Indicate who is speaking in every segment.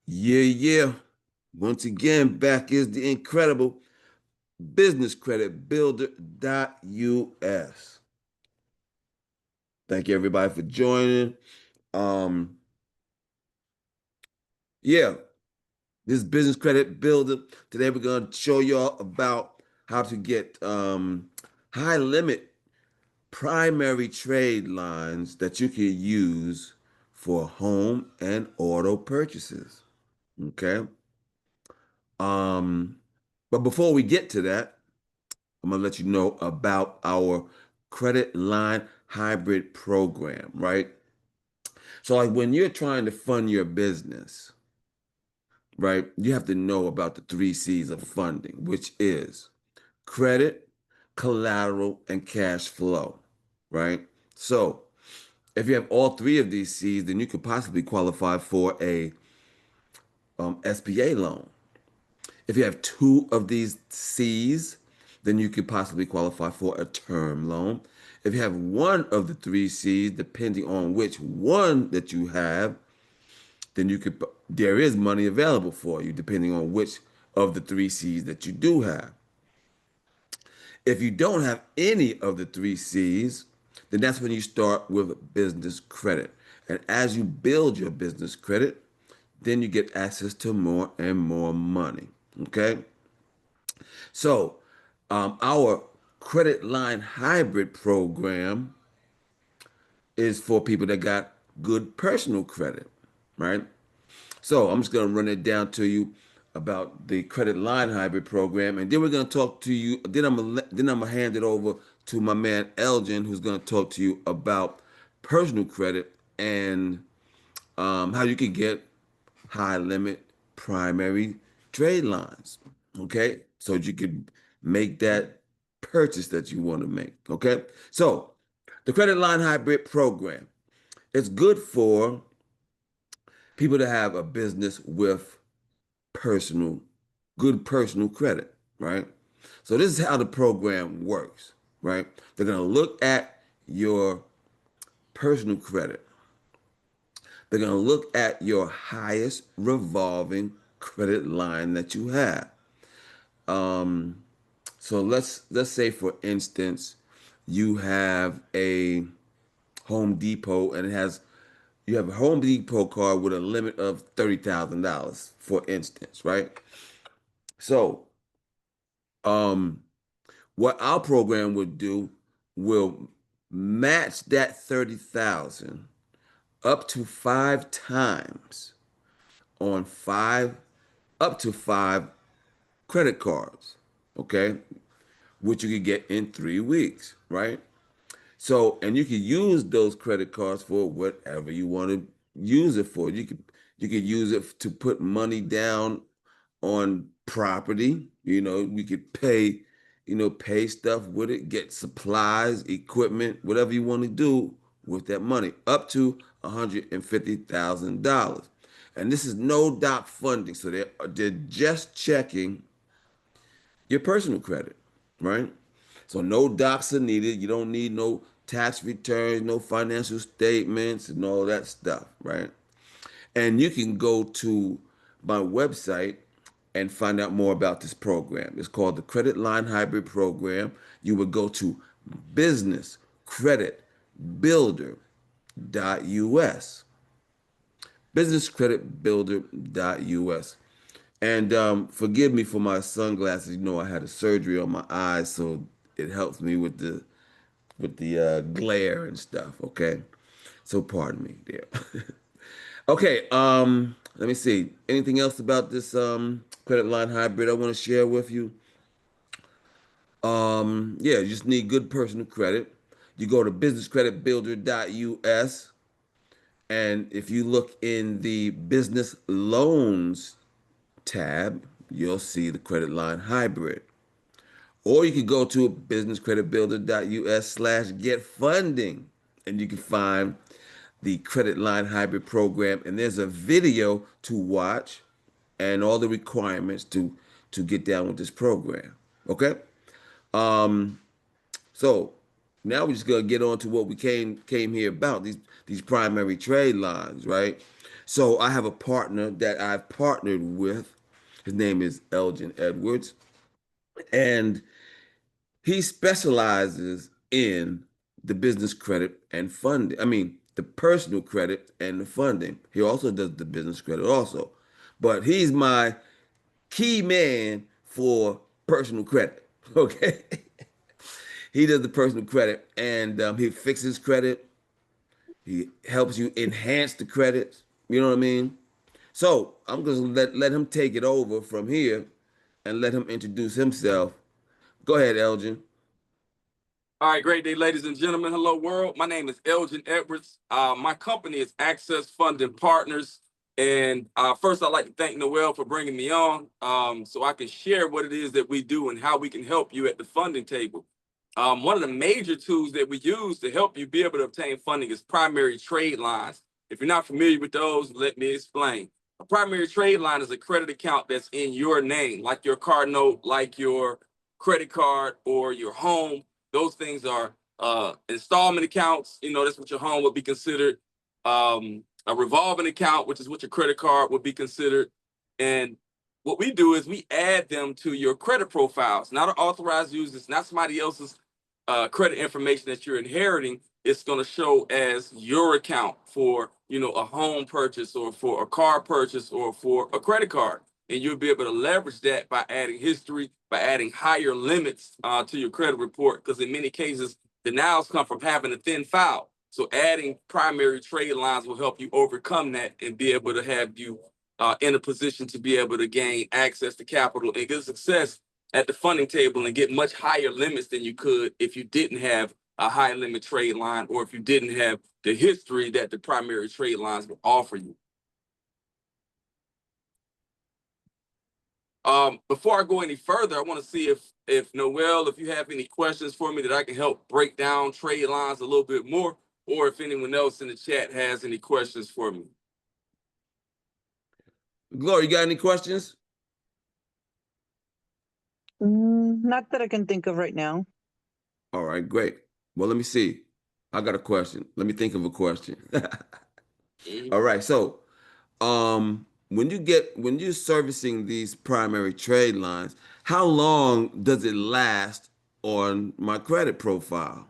Speaker 1: Yeah, yeah. Once again, back is the incredible business credit builder.us. Thank you everybody for joining. Um, yeah, this business credit builder. Today we're gonna show y'all about how to get high limit primary trade lines that you can use for home and auto purchases. Okay. Um, but before we get to that, I'm gonna let you know about our credit line hybrid program, right? So, like when you're trying to fund your business, right, you have to know about the three C's of funding, which is credit, collateral, and cash flow, right? So, if you have all three of these C's, then you could possibly qualify for a SBA loan. If you have two of these C's, then you could possibly qualify for a term loan. If you have one of the three C's, depending on which one that you have, then there is money available for you, depending on which of the three C's that you do have. If you don't have any of the three C's, then that's when you start with business credit. And as you build your business credit, then you get access to more and more money. Okay. So, our credit line hybrid program is for people that got good personal credit, right? So, I'm just going to run it down to you about the credit line hybrid program, and then we're going to talk to you. Then I'm gonna hand it over to my man Elgin, who's going to talk to you about personal credit and how you can get high limit primary trade lines. Okay. So you can make that purchase that you want to make. Okay. So the credit line hybrid program, it's good for people to have a business with personal, good personal credit, right? So this is how the program works, right? They're going to look at your personal credit. They're going to look at your highest revolving credit line that you have. So let's say for instance, you have a Home Depot and you have a Home Depot card with a limit of $30,000, for instance, right? So um what our program would do will match that 30,000 up to five times on up to five credit cards, okay? Which you could get in 3 weeks, right? So, and you can use those credit cards for whatever you want to use it for. You could use it to put money down on property. You could pay stuff with it, get supplies, equipment, whatever you want to do with that money, up to $150,000. And this is no doc funding, so they're just checking your personal credit, right? So no docs are needed. You don't need no tax returns, no financial statements, and all that stuff, right? And you can go to my website and find out more about this program. It's called the Credit Line Hybrid Program. You would go to businesscreditbuilder.us. Businesscreditbuilder.us. And forgive me for my sunglasses. I had a surgery on my eyes, so it helps me with the glare and stuff. Okay, so pardon me there. Okay, let me see. Anything else about this credit line hybrid I want to share with you? Yeah, you just need good personal credit. You go to businesscreditbuilder.us, and if you look in the business loans tab, you'll see the credit line hybrid. Or you could go to businesscreditbuilder.us/get funding, and you can find the credit line hybrid program. And there's a video to watch and all the requirements to get down with this program. Okay. So now we're just gonna get on to what we came here about, these primary trade lines, right? So I have a partner that I've partnered with. His name is Elgin Edwards, and he specializes in the business credit and funding. I mean, the personal credit and the funding. He also does the business credit also. But he's my key man for personal credit. Okay. He does the personal credit and he fixes credit. He helps you enhance the credit. You know what I mean? So I'm going to let him take it over from here and let him introduce himself. Go ahead, Elgin.
Speaker 2: All right, great day, ladies and gentlemen. Hello, world. My name is Elgin Edwards. My company is Access Funding Partners. And first, I'd like to thank Noel for bringing me on so I can share what it is that we do and how we can help you at the funding table. One of the major tools that we use to help you be able to obtain funding is primary trade lines. If you're not familiar with those, let me explain. A primary trade line is a credit account that's in your name, like your car note, like your credit card, or your home. Those things are installment accounts. You know, that's what your home would be considered. A revolving account, which is what your credit card would be considered. And what we do is we add them to your credit profiles, not an authorized user. It's not somebody else's credit information that you're inheriting. It's going to show as your account for, you know, a home purchase or for a car purchase or for a credit card. And you'll be able to leverage that by adding history, by adding higher limits to your credit report, because in many cases, denials come from having a thin file. So adding primary trade lines will help you overcome that and be able to have you in a position to be able to gain access to capital and get success at the funding table and get much higher limits than you could if you didn't have a high limit trade line or if you didn't have the history that the primary trade lines will offer you. Before I go any further, I want to see if Noel, if you have any questions for me that I can help break down trade lines a little bit more, or if anyone else in the chat has any questions for me.
Speaker 1: Gloria, you got any questions?
Speaker 3: Not that I can think of right now.
Speaker 1: All right, great. Well, let me see. I got a question. Let me think of a question. All right. So, when you're servicing these primary trade lines, how long does it last on my credit profile?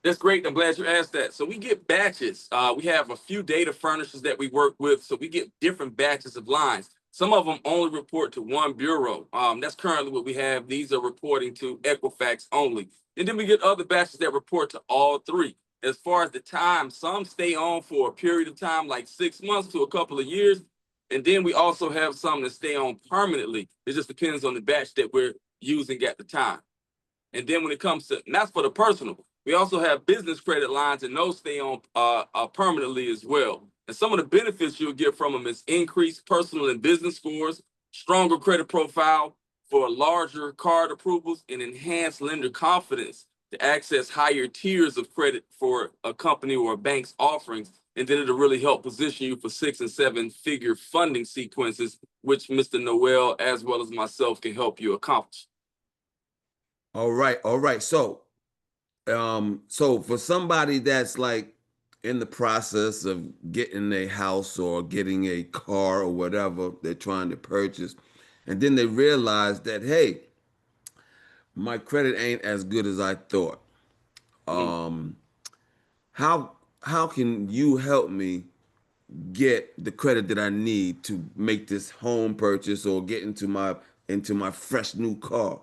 Speaker 2: That's great. I'm glad you asked that. So we get batches. We have a few data furnishers that we work with. So we get different batches of lines. Some of them only report to one bureau. That's currently what we have. These are reporting to Equifax only. And then we get other batches that report to all three. As far as the time, some stay on for a period of time, like 6 months to a couple of years. And then we also have some that stay on permanently. It just depends on the batch that we're using at the time. And then when it comes to, and that's for the personal, we also have business credit lines, and those stay on permanently as well. And some of the benefits you'll get from them is increased personal and business scores, stronger credit profile for larger card approvals, and enhanced lender confidence to access higher tiers of credit for a company or a bank's offerings. And then it'll really help position you for 6 and 7 figure funding sequences, which Mr. Noel, as well as myself, can help you accomplish.
Speaker 1: All right, all right. So for somebody that's like in the process of getting a house or getting a car or whatever they're trying to purchase, and then they realize that, hey, my credit ain't as good as I thought.
Speaker 2: Mhm.
Speaker 1: Um, how can you help me get the credit that I need to make this home purchase or get into my fresh new car?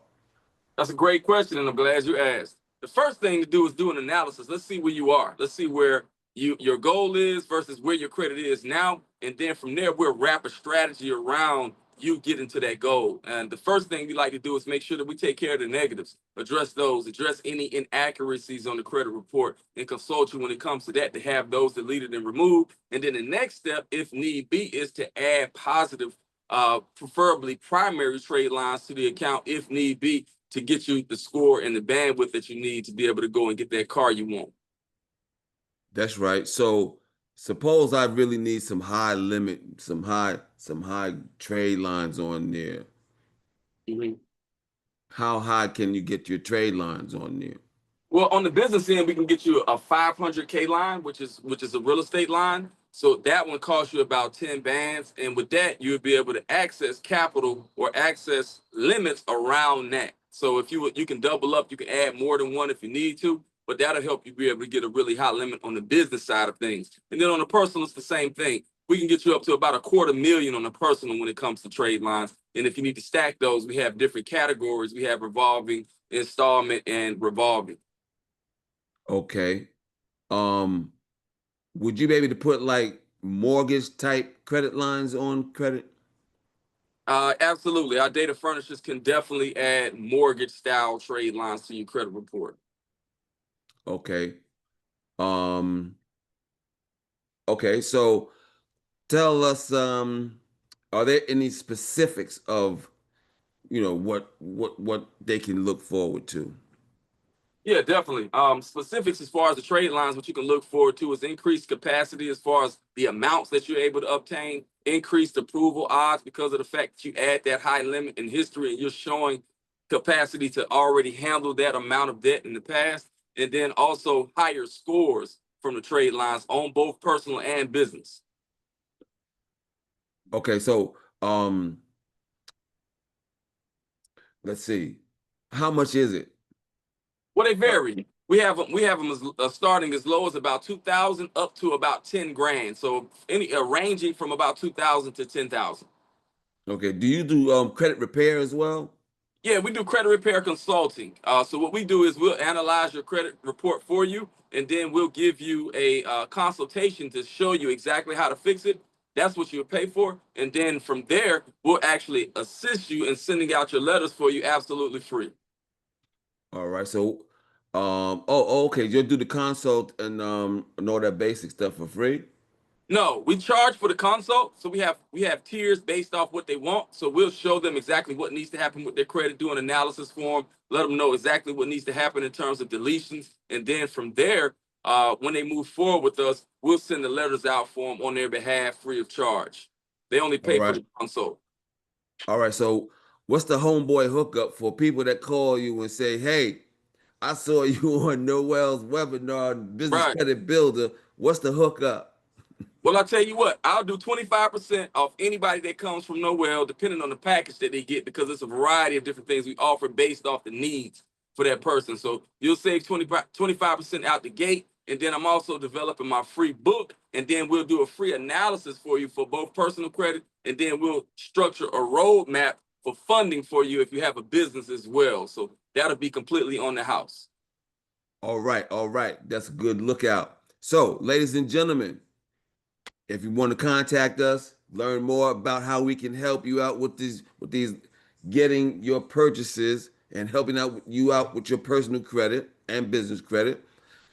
Speaker 2: That's a great question, and I'm glad you asked. The first thing to do is do an analysis. Let's see where you are. Let's see where your goal is versus where your credit is now, and then from there we'll wrap a strategy around you getting to that goal. And the first thing we like to do is make sure that we take care of the negatives, address those, address any inaccuracies on the credit report, and consult you when it comes to that to have those deleted and removed. And then the next step, if need be, is to add positive, preferably primary trade lines to the account if need be, to get you the score and the bandwidth that you need to be able to go and get that car you want.
Speaker 1: That's right. So suppose I really need some high limit, some high trade lines on there.
Speaker 2: Mhm.
Speaker 1: How high can you get your trade lines on there?
Speaker 2: Well, on the business end, we can get you a 500K line, which is a real estate line. So that one costs you about 10 bands. And with that, you'll be able to access capital or access limits around that. So if you can double up, you can add more than one if you need to, but that'll help you be able to get a really high limit on the business side of things. And then on the personal, it's the same thing. We can get you up to about $250,000 on the personal when it comes to trade lines. And if you need to stack those, we have different categories. We have revolving, installment, and revolving.
Speaker 1: Okay. Um, would you be able to put like mortgage type credit lines on credit?
Speaker 2: Absolutely. Our data furnishers can definitely add mortgage style trade lines to your credit report.
Speaker 1: Okay. Um, okay, so tell us, are there any specifics of, what they can look forward to?
Speaker 2: Yeah, definitely. Specifics as far as the trade lines, what you can look forward to is increased capacity as far as the amounts that you're able to obtain, increased approval odds because of the fact that you add that high limit in history and you're showing capacity to already handle that amount of debt in the past, and then also higher scores from the trade lines on both personal and business.
Speaker 1: Okay, so let's see. How much is it?
Speaker 2: Well, they
Speaker 1: Uh,
Speaker 2: vary. We have them as, starting as low as about 2,000 up to about 10 grand. So any ranging from about 2,000 to 10,000.
Speaker 1: okay, do you do credit repair as well?
Speaker 2: Yeah, we do credit repair consulting. So what we do is we'll analyze your credit report for you, and then we'll give you a consultation to show you exactly how to fix it. That's what you'll pay for, and then from there we'll actually assist you in sending out your letters for you absolutely free.
Speaker 1: All right, so okay, you'll do the consult and all that basic stuff for free?
Speaker 2: No, we charge for the consult. So we have tiers based off what they want. So we'll show them exactly what needs to happen with their credit, do an analysis for them, let them know exactly what needs to happen in terms of deletions, and then from there, when they move forward with us, we'll send the letters out for them on their behalf free of charge. They only
Speaker 1: All
Speaker 2: pay for
Speaker 1: right.
Speaker 2: the consult.
Speaker 1: All right, so what's the homeboy hookup for people that call you and say, "Hey, I saw you on Noel's webinar, Business
Speaker 2: Right.
Speaker 1: Credit Builder. What's the hookup?"
Speaker 2: Well, I'll tell you what, I'll do 25% off anybody that comes from Noel, depending on the package that they get, because it's a variety of different things we offer based off the needs for that person. So you'll save 25% out the gate. And then I'm also developing my free book. And then we'll do a free analysis for you for both personal credit. And then we'll structure a roadmap for funding for you if you have a business as well. So that'll be completely on the house.
Speaker 1: All right. That's a good lookout. So, ladies and gentlemen, if you want to contact us, learn more about how we can help you out with these getting your purchases and helping you out with your personal credit and business credit,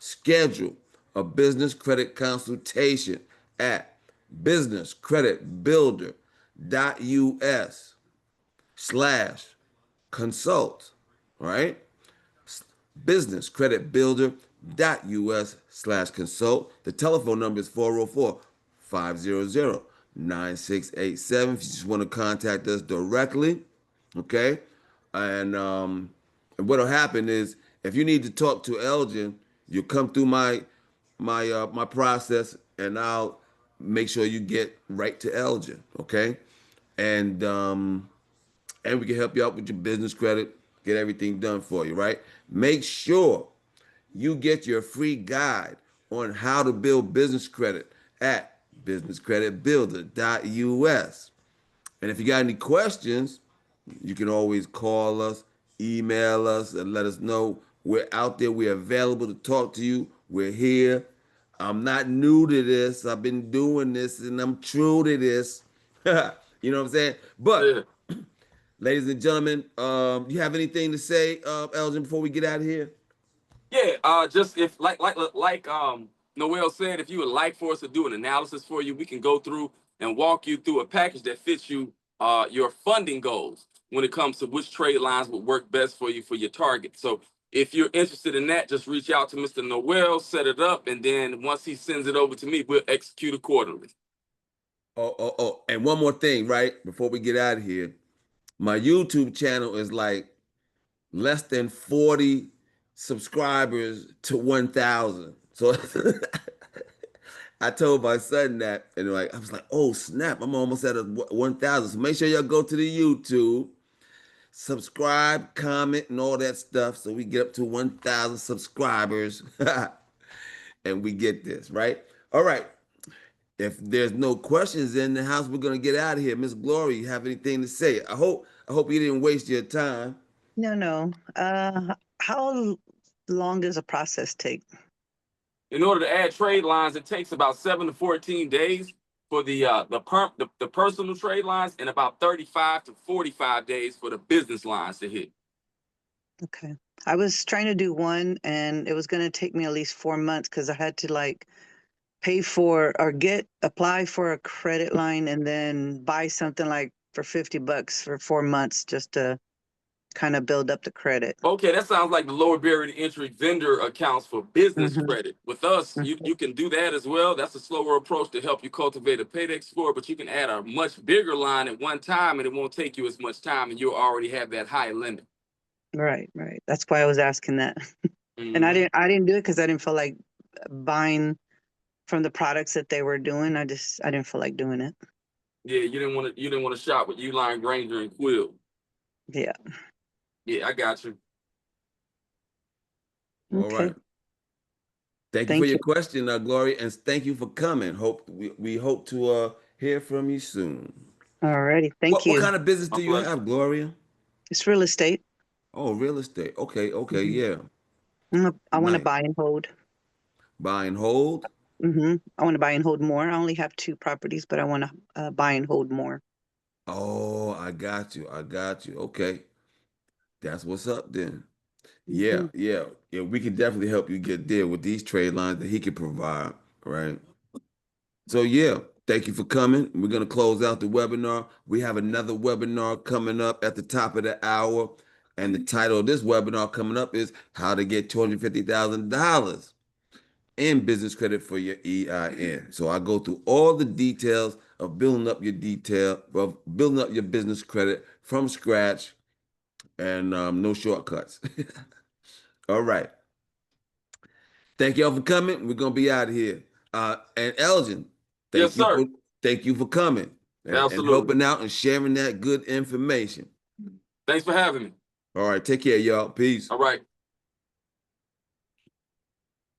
Speaker 1: schedule a business credit consultation at businesscreditbuilder.us/consult. All right? businesscreditbuilder.us/consult. The telephone number is 404-500-9687. If you just want to contact us directly, okay? And what'll happen is if you need to talk to Elgin, you come through my process and I'll make sure you get right to Elgin, okay? And and we can help you out with your business credit, get everything done for you, right? Make sure you get your free guide on how to build business credit at businesscreditbuilder.us. And if you got any questions, you can always call us, email us, and let us know. We're out there. We're available to talk to you. We're here. I'm not new to this. I've been doing this and I'm true to this. You know what I'm saying? But
Speaker 2: Yeah.
Speaker 1: ladies and gentlemen, you have anything to say, Elgin, before we get out of here?
Speaker 2: Yeah, just if like Noel said, if you would like for us to do an analysis for you, we can go through and walk you through a package that fits you your funding goals when it comes to which trade lines would work best for you for your target. So if you're interested in that, just reach out to Mr. Noel, set it up, and then once he sends it over to me, we'll execute accordingly.
Speaker 1: And one more thing, right? Before we get out of here, my YouTube channel is like less than 40 subscribers to 1,000. So I told my son that, and like I was like, "Oh snap! I'm almost at a 1,000." So make sure y'all go to the YouTube, subscribe, comment, and all that stuff, so we get up to 1,000 subscribers, and we get this right. All right. If there's no questions in the house, we're gonna get out of here. Miss Glory, you have anything to say? I hope you didn't waste your time.
Speaker 3: No, no. How long does a process take?
Speaker 2: In order to add trade lines, it takes about 7 to 14 days for the personal trade lines, and about 35 to 45 days for the business lines to hit.
Speaker 3: Okay. I was trying to do one and it was going to take me at least 4 months because I had to like pay for or apply for a credit line and then buy something like for $50 for 4 months just to kind of build up the credit.
Speaker 2: Okay, that sounds like the lower barrier to entry vendor accounts for business
Speaker 3: Mm-hmm.
Speaker 2: credit. With us, you,
Speaker 3: Mm-hmm.
Speaker 2: you can do that as well. That's a slower approach to help you cultivate a paydex score, but you can add a much bigger line at one time and it won't take you as much time and you'll already have that high limit.
Speaker 3: Right, right. That's why I was asking that. And
Speaker 2: Mm-hmm.
Speaker 3: I didn't do it because I didn't feel like buying from the products that they were doing. I didn't feel like doing it.
Speaker 2: Yeah, you didn't want to shop with Uline, Granger, and Quill.
Speaker 3: Yeah.
Speaker 2: Yeah, I got you.
Speaker 1: All
Speaker 3: Okay.
Speaker 1: right. Thank you for
Speaker 3: Thank
Speaker 1: your
Speaker 3: you.
Speaker 1: question, Gloria, and thank you for coming. We hope to hear from you soon.
Speaker 3: Alrighty. Thank
Speaker 1: What
Speaker 3: you.
Speaker 1: kind of business
Speaker 2: My
Speaker 1: do you
Speaker 2: pleasure.
Speaker 1: have, Gloria?
Speaker 3: It's real estate.
Speaker 1: Oh, real estate. Okay, okay,
Speaker 3: Hmm.
Speaker 1: yeah.
Speaker 3: I want to
Speaker 1: Nice.
Speaker 3: buy and hold.
Speaker 1: Buy and hold.
Speaker 3: I want to buy and hold more. I only have two properties, but I want to buy and hold more.
Speaker 1: Oh, I got you. I got you. Okay. That's what's up then. Yeah,
Speaker 3: Hmm.
Speaker 1: yeah. Yeah, we can definitely help you get there with these trade lines that he can provide, right? So yeah, thank you for coming. We're gonna close out the webinar. We have another webinar coming up at the top of the hour, and the title of this webinar coming up is How to Get $250,000 in Business Credit for Your EIN. So I go through all the details of building up your business credit from scratch, and no shortcuts. All right. Thank y'all for coming. We're gonna be out of here. And Elgin,
Speaker 2: Yes,
Speaker 1: thank you
Speaker 2: sir.
Speaker 1: for thank you for coming and
Speaker 2: Absolutely.
Speaker 1: helping out and sharing that good information.
Speaker 2: Thanks for having me.
Speaker 1: All right, take care, y'all. Peace.
Speaker 2: All right.